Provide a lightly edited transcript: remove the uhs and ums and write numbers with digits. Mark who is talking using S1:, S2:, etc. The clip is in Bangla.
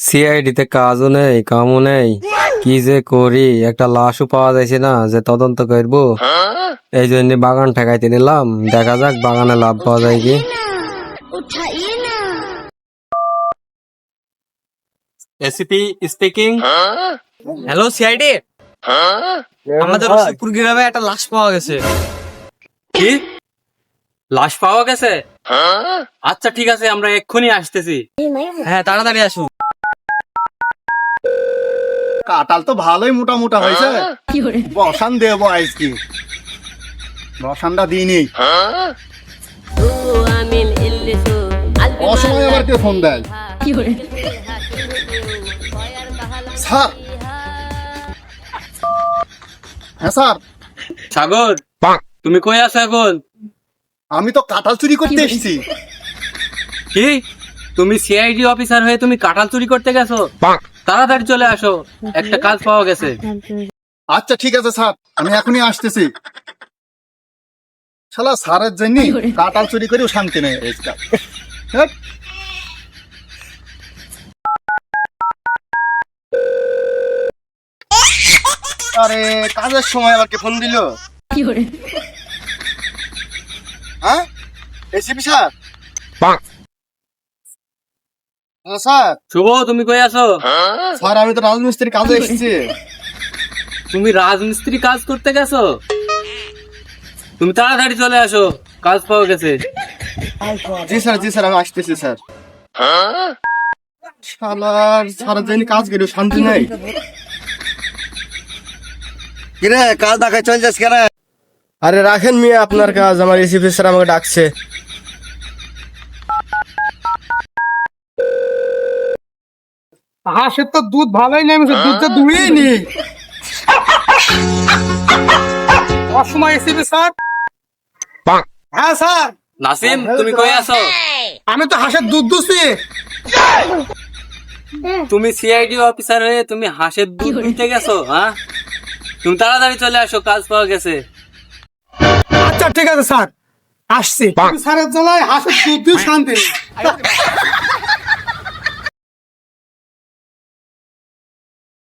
S1: সিআইডিতে কাজও নেই, কামও নেই, কি যে করি। একটা লাশও পাওয়া যাচ্ছে না যে তদন্ত করবো। এই জন্য বাগান ঠেকাইতে নিলাম, দেখা যাক বাগানে লাভ পাওয়া যায় কি।
S2: ACP speaking.
S3: হ্যালো সিআইডি, আমাদের রসিকপুর গ্রামে একটা লাশ পাওয়া গেছে।
S2: কি লাশ পাওয়া গেছে? আচ্ছা ঠিক আছে, আমরা এক্ষুনি আসতেছি।
S3: হ্যাঁ তাড়াতাড়ি আসুন।
S4: কাঁঠাল তো ভালোই মোটা মোটা হয়েছে, বসান দেবো আজকে। বসানটা দিইনি, অসময় আবার কে ফোন দেয়। স্যার, হ্যাঁ স্যার।
S2: সাগর, তুমি কই আছো এখন?
S4: আমি তো কাঁঠাল চুরি করতে এসেছি।
S2: কি তুমি সিআইডি অফিসার হয়ে তুমি কাঁঠাল চুরি করতে গেছো? তাড়াতাড়ি চলে আসো, একটা কাজ পাওয়া গেছে।
S4: আচ্ছা ঠিক আছে স্যার, আমি এখনই আসতেছি। শালা স্যারের জন্য কাঁঠাল চুরি করেও শান্তি নেই আজকাল। হ্যাট। আরে কাজের সময় আবার কে ফোন দিল? হ্যাঁ এসিপি স্যার? হ্যাঁ স্যার।
S2: শুভ, তুমি কই আছো?
S4: স্যার আমি তো রাজমিস্ত্রির কাজে এসেছি।
S2: তুমি রাজমিস্ত্রি কাজ করতে গেছো? তুমি তাড়াতাড়ি চলে আসো, কাজ পাওয়া গেছে।
S4: জি স্যার, জি স্যার, আমি আসতেছি স্যার। শালার সারা দিন কাজ করে শান্তি নাই।
S5: কিরে কাজ দেখায় চল যাস কেন?
S4: আরে রাখেন মিয়া আপনার কাজ, আমার এসিপি স্যার আমাকে ডাকছে। হাঁসের তো দুধ ভালোই নেমেছে, দুধটা দুই নি। অসময় এসিপি স্যার? হ্যাঁ স্যার।
S2: নাসিম, তুমি কই আছো?
S4: আমি তো হাঁসের দুধ দুছি।
S2: তুমি সিআইডি অফিসার হয়ে তুমি হাঁসের দুধ নিতে গেছো? হ্যাঁ, তুমি তাড়াতাড়ি চলে আসো, কাজ পাওয়া গেছে।
S4: আচ্ছা ঠিক আছে স্যার, আসছি। স্যারের জ্বালায় হাঁসের দুধ দিয়ে শান্তি নেই।